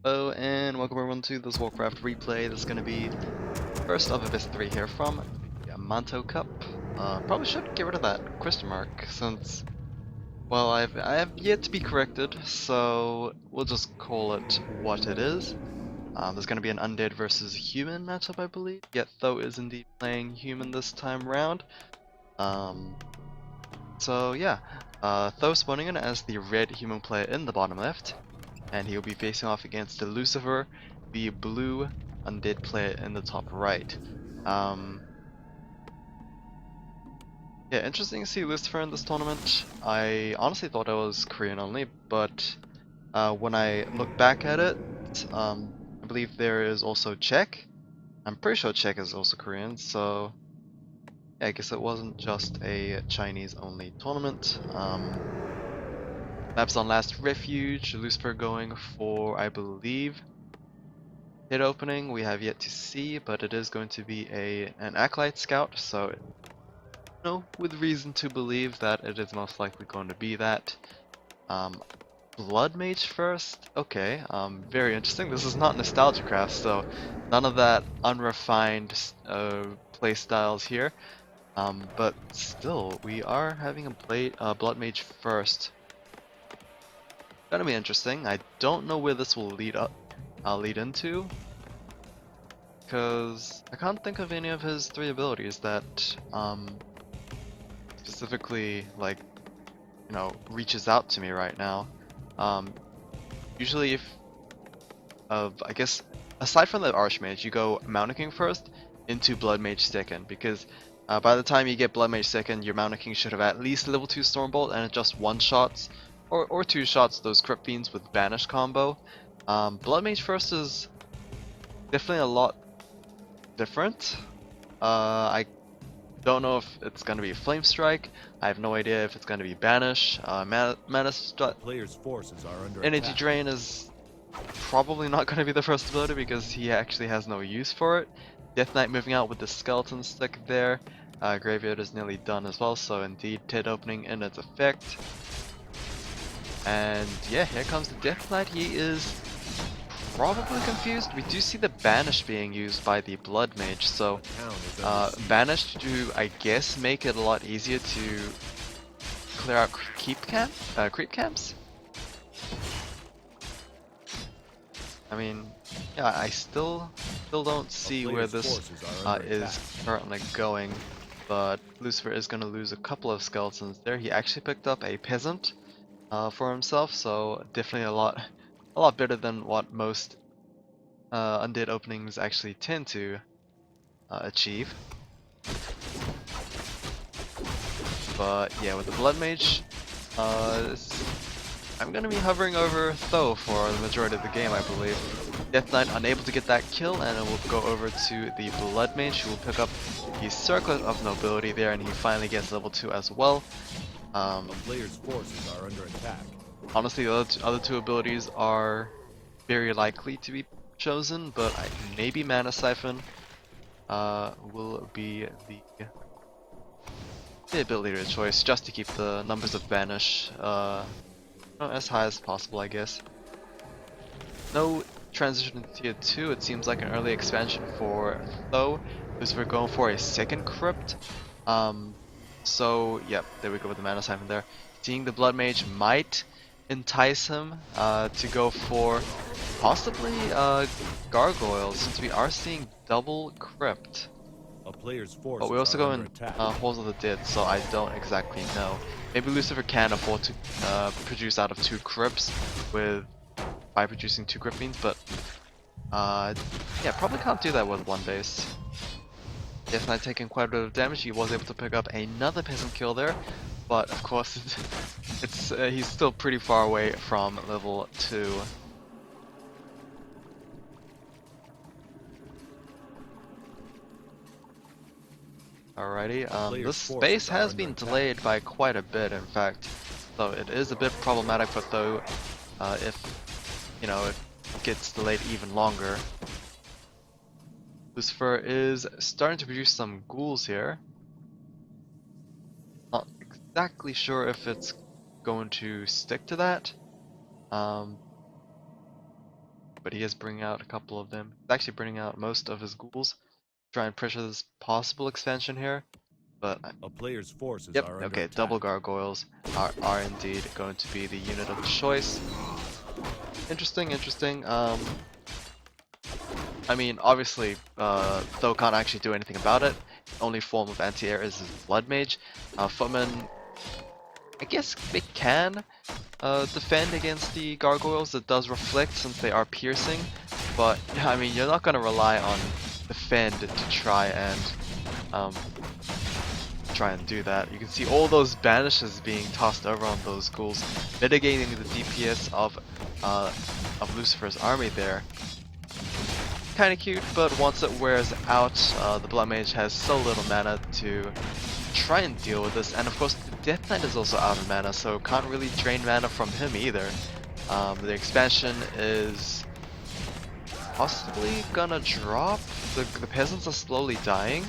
Hello and welcome everyone to this Warcraft replay. This is going to be first of a best 3 here from the Mantou Cup. Probably should get rid of that question mark since, well, I have yet to be corrected, so we'll just call it what it is. There's going to be an undead versus human matchup, I believe. Yet Tho is indeed playing human this time round. So yeah, Tho spawning in as the red human player in the bottom left. And he'll be facing off against the Lucifer, the blue undead player in the top right. Yeah, interesting to see Lucifer in this tournament. I honestly thought I was Korean only, but when I look back at it, I believe there is also Czech. I'm pretty sure Czech is also Korean, so yeah, I guess it wasn't just a Chinese only tournament. Maps on last Refuge, Lucifer going for, I believe, hit opening we have yet to see, but it is going to be an Acolyte Scout, so with reason to believe that it is most likely going to be that. Blood Mage first? Okay, very interesting. This is not Nostalgia Craft, so none of that unrefined playstyles here. But still, we are having a Blood Mage first. Gonna be interesting. I don't know where this will lead into, because I can't think of any of his 3 abilities that specifically reaches out to me right now. Usually if I guess aside from the Archmage, you go Mountain King first into Blood Mage second, because by the time you get Blood Mage second, your Mountain King should have at least level 2 Stormbolt and it just one shots or 2 shots those Crypt Fiends with Banish combo. Blood Mage first is definitely a lot different. I don't know if it's going to be Flame Strike. I have no idea if it's going to be Banish. Mana Strut. Player's forces are under Energy attack. Drain is probably not going to be the first ability because he actually has no use for it. Death Knight moving out with the Skeleton Stick there. Graveyard is nearly done as well, so indeed Ted opening in its effect. And yeah, here comes the Death Knight. He is probably confused. We do see the Banish being used by the Blood Mage, so Banish to, I guess, make it a lot easier to clear out creep camps. I mean, yeah, I still don't see where this is currently going, but Lucifer is going to lose a couple of skeletons there. He actually picked up a peasant for himself, so definitely a lot better than what most undead openings actually tend to achieve. But yeah, with the Blood Mage, I'm gonna be hovering over Tho for the majority of the game, I believe. Death Knight unable to get that kill, and it will go over to the Blood Mage, who will pick up the Circlet of Nobility there, and he finally gets level 2 as well. Player's forces are under attack. Honestly, the other 2 abilities are very likely to be chosen, but maybe Mana Siphon will be the ability of choice, just to keep the numbers of Banish as high as possible, I guess. No transition to tier 2, it seems like an early expansion for Tho, because we're going for a second crypt. So, yep, there we go with the Mana Siphon there. Seeing the Blood Mage might entice him to go for possibly Gargoyles, since we are seeing double crypt. A player's forces But we also are go under in attack. Halls of the Dead, so I don't exactly know. Maybe Lucifer can afford to produce out of 2 crypts by producing 2 Crypt Fiends, but yeah, probably can't do that with 1 base. Death Knight taking quite a bit of damage. He was able to pick up another peasant kill there, but of course he's still pretty far away from level 2. Alrighty, this base has been delayed by quite a bit, in fact, so it is a bit problematic for Tho if, it gets delayed even longer. Lucifer is starting to produce some ghouls here. Not exactly sure if it's going to stick to that. But but he is bringing out a couple of them. He's actually bringing out most of his ghouls to try and pressure this possible expansion here. But A player's forces yep, are under okay, attack. double gargoyles are indeed going to be the unit of choice. Interesting, interesting. I mean, obviously, Tho can't actually do anything about it. Only form of anti-air is his Blood Mage. Footmen, I guess they can defend against the gargoyles. It does reflect since they are piercing, but I mean, you're not going to rely on defend to try and do that. You can see all those banishes being tossed over on those ghouls, mitigating the DPS of Lucifer's army there. Kind of cute, but once it wears out, the Blood Mage has so little mana to try and deal with this, and of course the Death Knight is also out of mana, so can't really drain mana from him either. The expansion is possibly gonna drop. The peasants are slowly dying.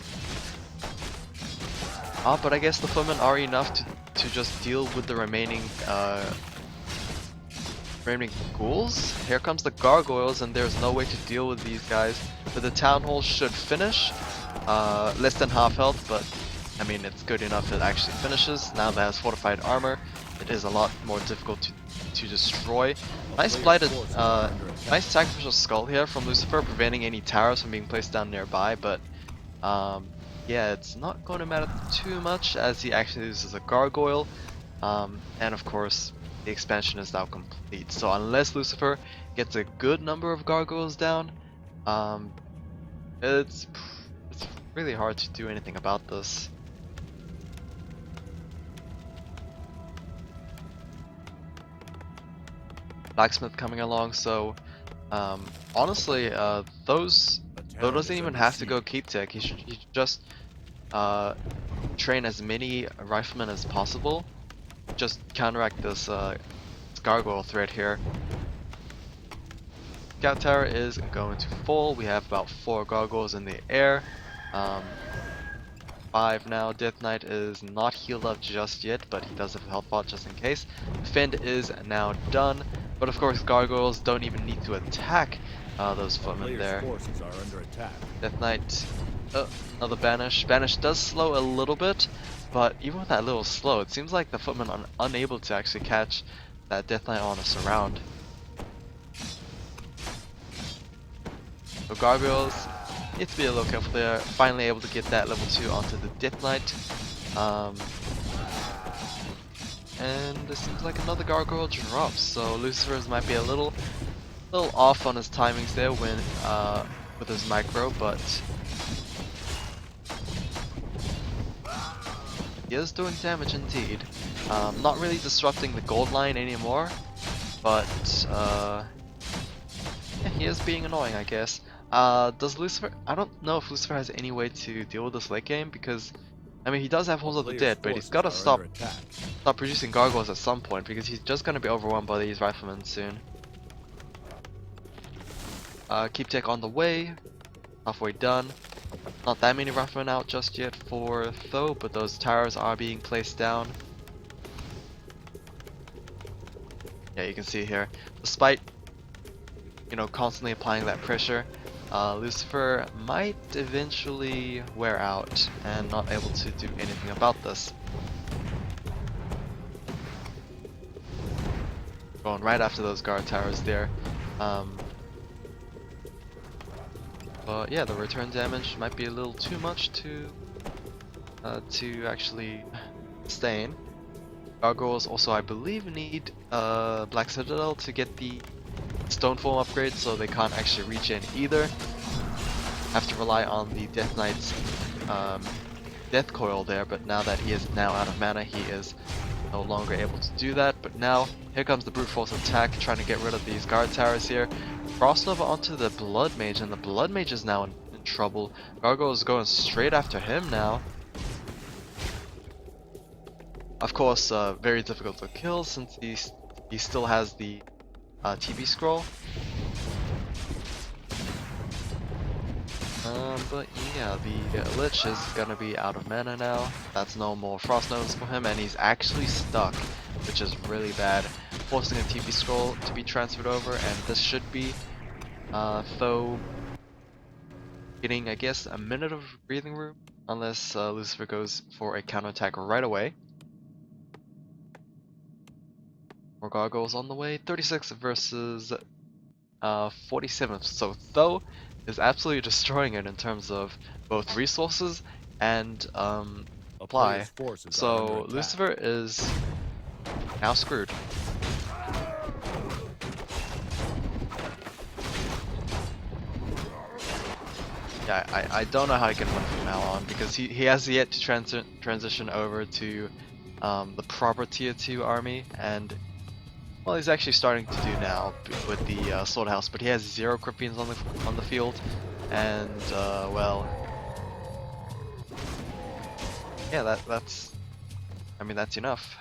But I guess the footmen are enough to just deal with the remaining ghouls. Here comes the gargoyles, and there's no way to deal with these guys. But the town hall should finish. Less than half health, but I mean it's good enough it actually finishes. Now that it has fortified armor, it is a lot more difficult to destroy. Nice blighted, nice sacrificial skull here from Lucifer, preventing any towers from being placed down nearby. But yeah, it's not going to matter too much as he actually uses a gargoyle, and of course the expansion is now complete. So unless Lucifer gets a good number of gargoyles down, it's really hard to do anything about this. Blacksmith coming along, so honestly, Tho doesn't even have to go keep tech. He should just train as many riflemen as possible. Just counteract this gargoyle threat here. Scout tower is going to fall. We have about 4 gargoyles in the air. 5 now. Death Knight is not healed up just yet, but he does have a health pot just in case. Defend is now done, but of course gargoyles don't even need to attack those footmen there. Forces are under attack. Death Knight, another banish. Banish does slow a little bit, but even with that little slow, it seems like the footmen are unable to actually catch that Death Knight on a surround. So gargoyles need to be a little careful there. Finally able to get that level 2 onto the Death Knight. And it seems like another gargoyle drops, so Lucifer's might be a little off on his timings there when with his micro, but he is doing damage indeed. Not really disrupting the gold line anymore, but yeah, he is being annoying, I guess. Does Lucifer? I don't know if Lucifer has any way to deal with this late game, because I mean he does have Halls of the Dead, but he's got to stop producing gargoyles at some point, because he's just going to be overwhelmed by these riflemen soon. Keep tech on the way, halfway done. Not that many riflemen out just yet for Tho, but those towers are being placed down. Yeah, you can see here, despite constantly applying that pressure, Lucifer might eventually wear out and not able to do anything about this. Going right after those guard towers there. But yeah, the return damage might be a little too much to actually sustain. Gargoyles also, I believe, need Black Citadel to get the Stone Form upgrade, so they can't actually regen either. Have to rely on the Death Knight's Death Coil there, but now that he is now out of mana, he is no longer able to do that. But now, here comes the Brute Force attack, trying to get rid of these guard towers here. Crossover onto the Blood Mage, and the Blood Mage is now in trouble. Gargoyle is going straight after him now. Of course, very difficult to kill since he still has the TB scroll. But yeah, the Lich is gonna be out of mana now. That's no more Frost Notes for him, and he's actually stuck, which is really bad, forcing a TB scroll to be transferred over, and this should be Though getting, I guess, a minute of breathing room, unless Lucifer goes for a counterattack right away. More gargoyles on the way. 36 versus 47. So Though is absolutely destroying it in terms of both resources and A supply. player's forces are So under attack. Lucifer is now screwed. Yeah, I don't know how he can win from now on, because he has yet to transition over to the proper tier 2 army, and well, he's actually starting to do now with the slaughterhouse, but he has 0 Cripians on the field, and well, yeah, that's I mean, that's enough.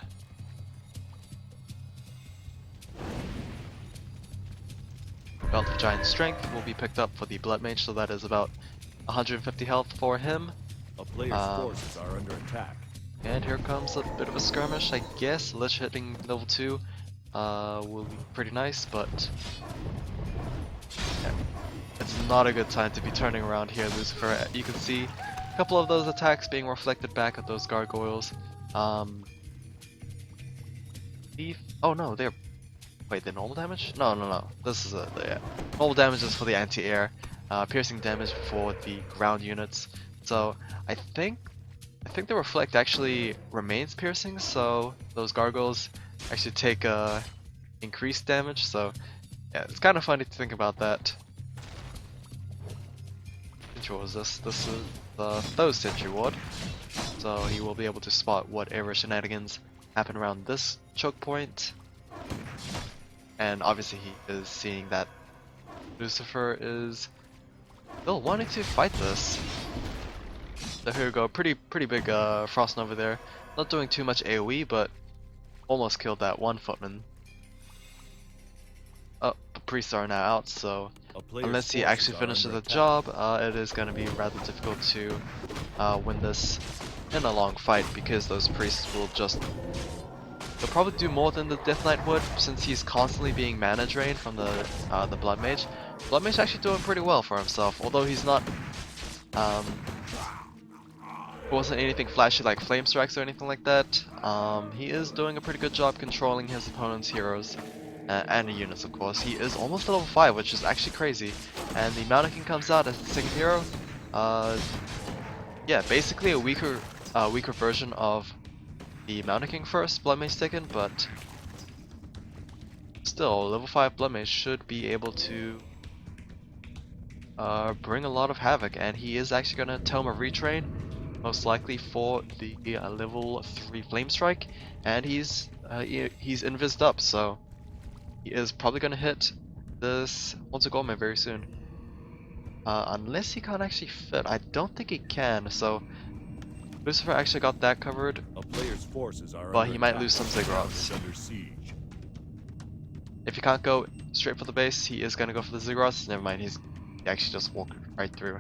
Belt of Giant Strength will be picked up for the Blood Mage, so that is about 150 health for him. A player's forces are under attack. And here comes a bit of a skirmish, I guess. Lich hitting level 2 will be pretty nice, but yeah, it's not a good time to be turning around here, Lucifer. You can see a couple of those attacks being reflected back at those gargoyles. Oh no, they're... Wait, the normal damage? No. This is yeah. Normal damage is for the anti-air, piercing damage for the ground units. So I think the reflect actually remains piercing, so those gargoyles actually take increased damage. So yeah, it's kind of funny to think about that. Which was this? This is the Tho's Sentry Ward, so he will be able to spot whatever shenanigans happen around this choke point. And obviously he is seeing that Lucifer is still wanting to fight this. So here we go, pretty big Frost Nova there. Not doing too much AoE, but almost killed that one footman. Oh, the priests are now out, so unless he actually finishes the job, it is going to be rather difficult to win this in a long fight, because those priests will just... They'll probably do more than the Death Knight would, since he's constantly being mana drained from the Blood Mage. Blood Mage actually doing pretty well for himself, although he's not... wasn't anything flashy like Flame Strikes or anything like that. He is doing a pretty good job controlling his opponent's heroes. And the units, of course. He is almost level 5, which is actually crazy. And the Mannequin comes out as the second hero. Yeah, basically a weaker version of the Mannequin first, Blood Mage second, but still, level 5 Blood Mage should be able to bring a lot of havoc. And he is actually going to Tome of Retrain, most likely for the level 3 Flame Strike. And he's invised up, so he is probably going to hit this Once a Gourmet very soon. Unless he can't actually fit. I don't think he can, so Lucifer actually got that covered. A player's forces are but under he might attack. lose some Ziggurats. Under siege. If he can't go straight for the base, he is going to go for the Ziggurats. Never mind, he actually just walked right through.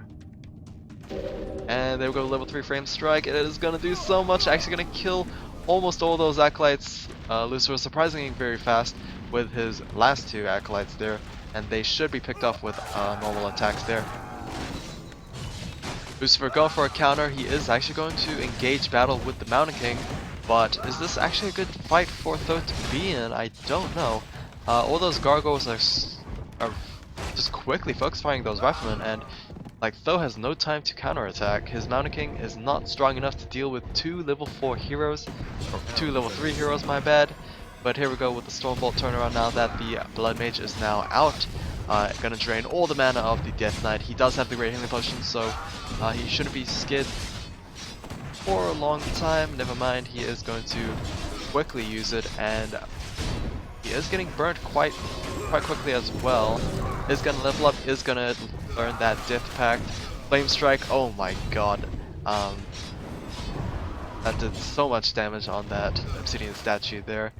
And there we go, level 3 Frame Strike. It is going to do so much, actually going to kill almost all those Acolytes. Lucifer surprisingly very fast with his last 2 Acolytes there, and they should be picked off with normal attacks there. Lucifer going for a counter. He is actually going to engage battle with the Mountain King, but is this actually a good fight for Tho to be in? I don't know. All those gargoyles are just quickly focus firing those riflemen, and like Tho has no time to counterattack. His Mountain King is not strong enough to deal with 2 level 4 heroes, or 2 level 3 heroes, my bad. But here we go with the Stormbolt turnaround now that the Blood Mage is now out. Gonna drain all the mana of the Death Knight. He does have the Great Healing Potion, so he shouldn't be scared for a long time. Never mind, he is going to quickly use it, and he is getting burnt quite quickly as well. Is gonna level up, is gonna learn that Death Pact. Flame Strike, oh my god. That did so much damage on that Obsidian statue there.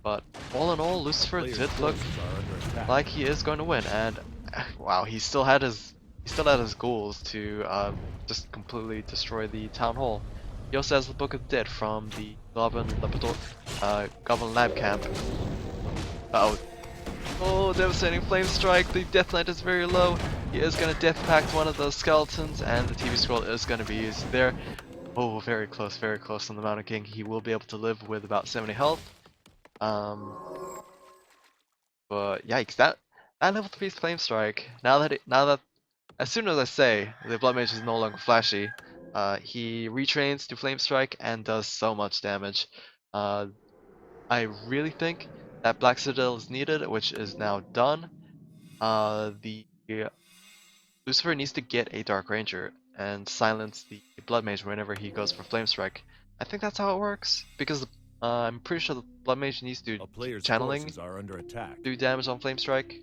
But all in all, Lucifer did look like he is going to win, and wow, he still had his goals to just completely destroy the town hall. He also has the Book of Dead from the Goblin Lab Camp. Oh, devastating flame strike. The Death Knight is very low. He is going to death pact one of those skeletons, and the TV scroll is going to be used there. Oh, very close on the Mountain King. He will be able to live with about 70 health. But yikes, that level 3 flame strike. Now that as soon as I say the Blood Mage is no longer flashy, he retrains to flame strike and does so much damage. I really think that Black Citadel is needed, which is now done. The Lucifer needs to get a Dark Ranger and silence the Blood Mage whenever he goes for Flame Strike. I think that's how it works, because I'm pretty sure the Blood Mage needs to A player's channeling forces are under attack. do damage on Flame Strike.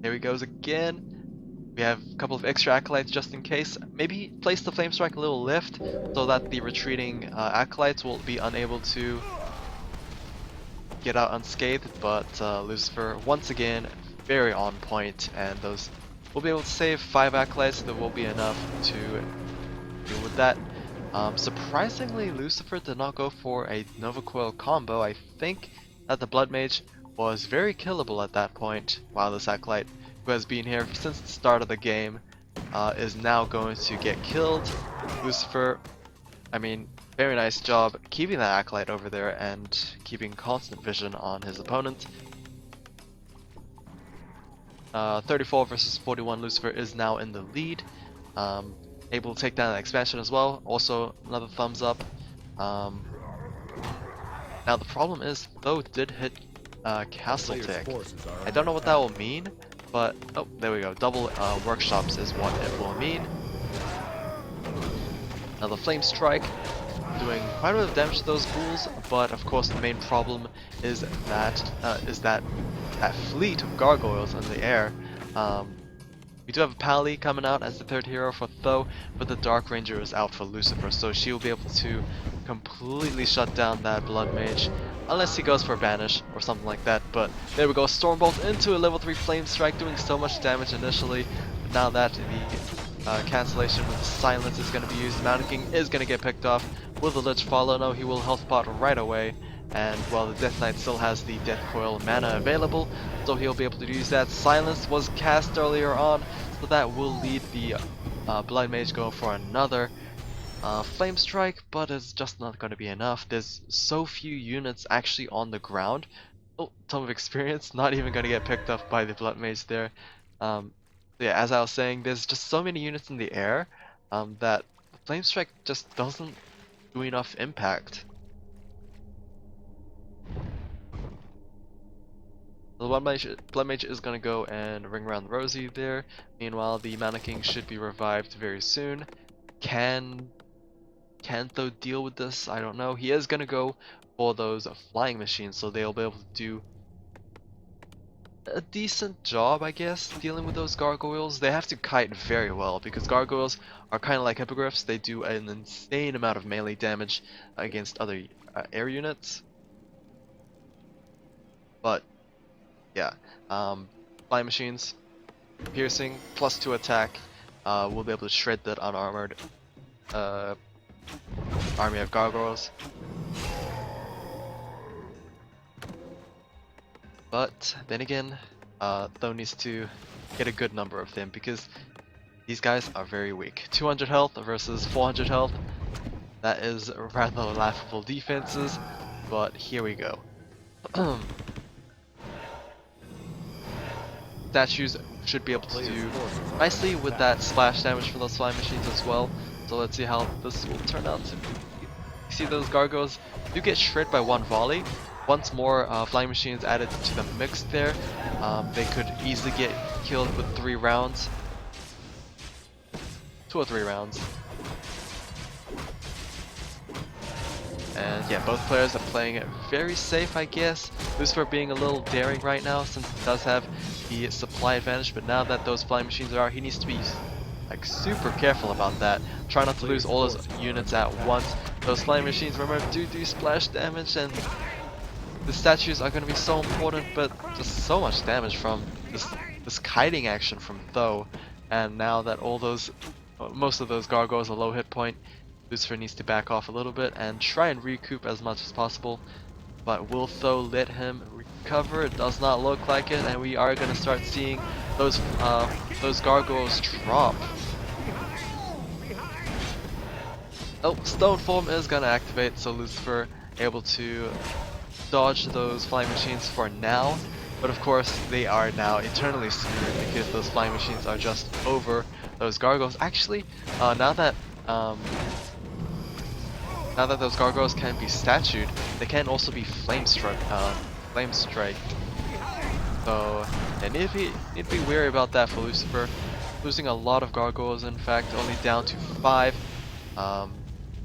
There he goes again. We have a couple of extra acolytes just in case. Maybe place the Flame Strike a little lift so that the retreating acolytes will be unable to get out unscathed, but Lucifer once again very on point, and those will be able to save 5 acolytes. That will be enough to deal with that. Surprisingly, Lucifer did not go for a Nova Coil combo. I think that the Blood Mage was very killable at that point, while this acolyte, who has been here since the start of the game, is now going to get killed. Lucifer, I mean, very nice job keeping that acolyte over there and keeping constant vision on his opponent. 34 versus 41, Lucifer is now in the lead. Able to take down that expansion as well. Also, another thumbs up. Now the problem is, though, did hit Castle Tick. I don't know what that will mean, but oh, there we go. Double workshops is what it will mean. Now the Flame Strike doing quite a bit of damage to those ghouls, but of course the main problem is that fleet of gargoyles in the air. We do have a Pally coming out as the third hero for Tho, but the Dark Ranger is out for Lucifer, so she will be able to completely shut down that Blood Mage, unless he goes for a Banish or something like that. But there we go, Stormbolt into a level 3 Flame Strike, doing so much damage initially, but now that the cancellation with Silence is going to be used, Mountain King is going to get picked off. Will the Lich follow? No, he will health pot right away. And while the Death Knight still has the Death Coil mana available, so he'll be able to use that. Silence was cast earlier on, so that will lead the Blood Mage going for another Flame Strike, but it's just not going to be enough. There's so few units actually on the ground. Oh, Tome of Experience, not even going to get picked up by the Blood Mage there. Yeah, as I was saying, there's just so many units in the air that Flame Strike just doesn't do enough impact. The Blood Mage is going to go and ring around the Rosie there. Meanwhile, the Mana King should be revived very soon. Can Tho deal with this? I don't know. He is going to go for those flying machines, so they'll be able to do a decent job, I guess, dealing with those gargoyles. They have to kite very well, because gargoyles are kind of like hippogriffs. They do an insane amount of melee damage against other air units. But yeah, flying machines, piercing, +2 attack, we'll be able to shred that unarmored army of gargoyles. But then again, Tho needs to get a good number of them, because these guys are very weak. 200 health versus 400 health, that is rather laughable defenses, but here we go. Statues should be able to do nicely with that splash damage for those flying machines as well. So let's see how this will turn out. You see those gargoyles do get shred by one volley. Once more flying machines added to the mix there, they could easily get killed with 3 rounds. 2 or 3 rounds. And yeah, both players are playing it very safe, I guess. Lucifer being a little daring right now, since he does have the supply advantage, but now that those flying machines are out, he needs to be like super careful about that. Try not to lose all his units at once. Those flying machines, remember, do splash damage, and the statues are going to be so important, but just so much damage from this kiting action from Tho. And now that all those, most of those gargoyles are low hit point, Lucifer needs to back off a little bit and try and recoup as much as possible. But will Tho let him recover? It does not look like it, and we are going to start seeing those gargoyles drop. Oh, Stone Form is going to activate, so Lucifer able to dodge those flying machines for now. But of course, they are now eternally screwed because those flying machines are just over those gargoyles. Actually, now that those gargoyles can be statued, they can also be flame strike. So, and need to be wary about that for Lucifer. Losing a lot of gargoyles, in fact, only down to 5.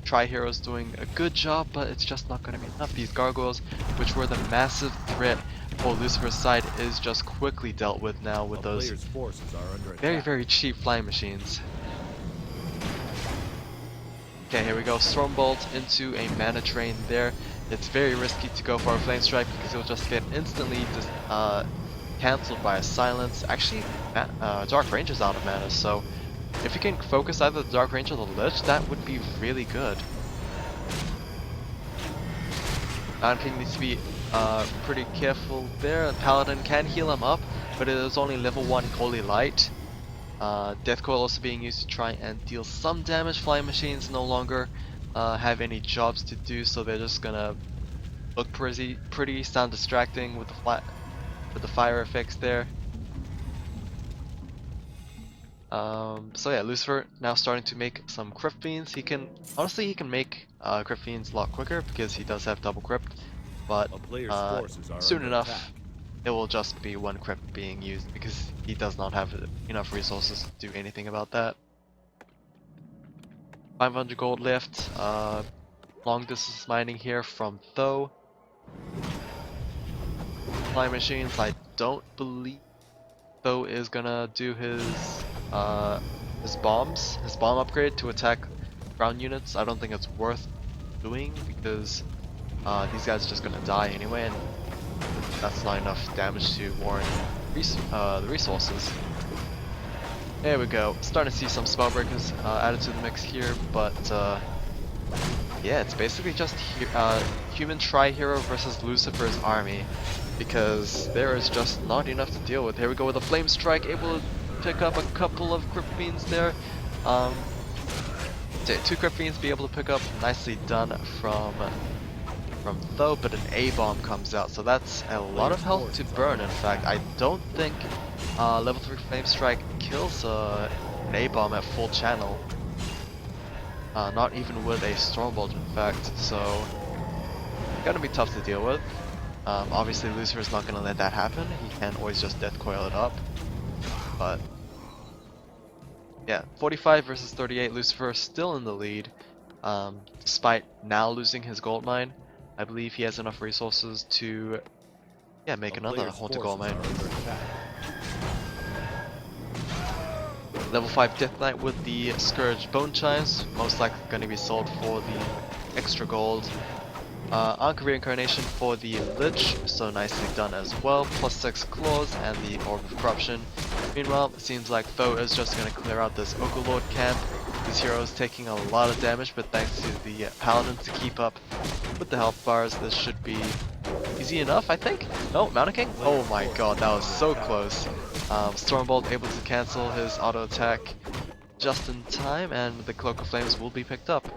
Tri-Hero's doing a good job, but it's just not going to be enough. These gargoyles, which were the massive threat for Lucifer's side, is just quickly dealt with now with those very cheap flying machines. Okay, here we go. Stormbolt into a mana drain there. It's very risky to go for a flame strike because it'll just get instantly cancelled by a silence. Actually, Dark Range is out of mana, so if you can focus either the Dark Range or the Lich, that would be really good. Mountain King needs to be pretty careful there. Paladin can heal him up, but it is only level 1 Holy Light. Death Coil also being used to try and deal some damage. Flying machines no longer have any jobs to do, so they're just gonna look pretty, sound distracting with the fire effects there. So yeah, Lucifer now starting to make some Crypt Fiends. He can make Crypt Fiends a lot quicker because he does have double Crypt, but soon enough it will just be one Crypt being used because he does not have enough resources to do anything about that. 500 gold left. Long distance mining here from Tho. Flying machines, I don't believe Tho is gonna do his bomb upgrade to attack ground units. I don't think it's worth doing because these guys are just gonna die anyway, and that's not enough damage to warrant the resources. There we go. Starting to see some spellbreakers added to the mix here, but yeah, it's basically just human Tri-Hero versus Lucifer's army, because there is just not enough to deal with. Here we go with a Flame Strike, able to pick up a couple of Crypt Fiends there. 2 Crypt Fiends be able to pick up, nicely done from Tho, but an A-bomb comes out, so that's a lot of health to burn. In fact, I don't think level 3 Flame Strike kills an A-bomb at full channel. Not even with a Stormbolt, in fact, so gonna be tough to deal with. Obviously Lucifer's not gonna let that happen. He can always just Death Coil it up, but yeah, 45 versus 38. Lucifer still in the lead, despite now losing his gold mine. I believe he has enough resources to make another Haunted Gold Mine. Level 5 Death Knight with the Scourge Bone Chimes, most likely going to be sold for the extra gold. Ankh Reincarnation for the Lich, so nicely done as well, plus 6 Claws and the Orb of Corruption. Meanwhile, it seems like Tho is just going to clear out this Overlord camp. This hero is taking a lot of damage, but thanks to the Paladin to keep up with the health bars, this should be easy enough, I think? No, Mountain King? Oh my god, that was so close. Stormbolt able to cancel his auto attack just in time, and the Cloak of Flames will be picked up.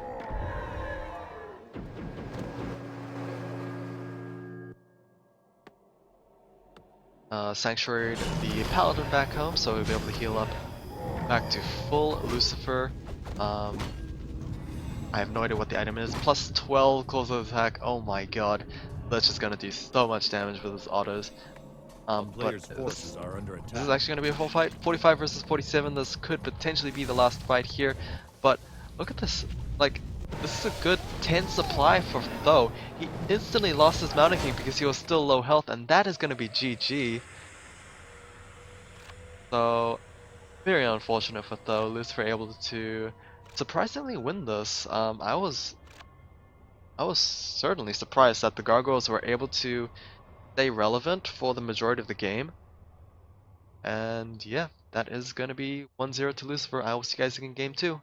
Sanctuaried the Paladin back home, so he'll be able to heal up back to full. Lucifer, I have no idea what the item is. Plus 12 close attack. Oh my god, that's just gonna do so much damage with his autos. But this is actually gonna be a full fight. 45 versus 47. This could potentially be the last fight here. But look at this. Like, this is a good 10 supply for Tho. He instantly lost his Mountain King because he was still low health, and that is gonna be GG. So very unfortunate for Tho. Lucifer able to surprisingly win this. I was certainly surprised that the gargoyles were able to stay relevant for the majority of the game. And yeah, that is going to be 1-0 to Lucifer. I will see you guys in game 2.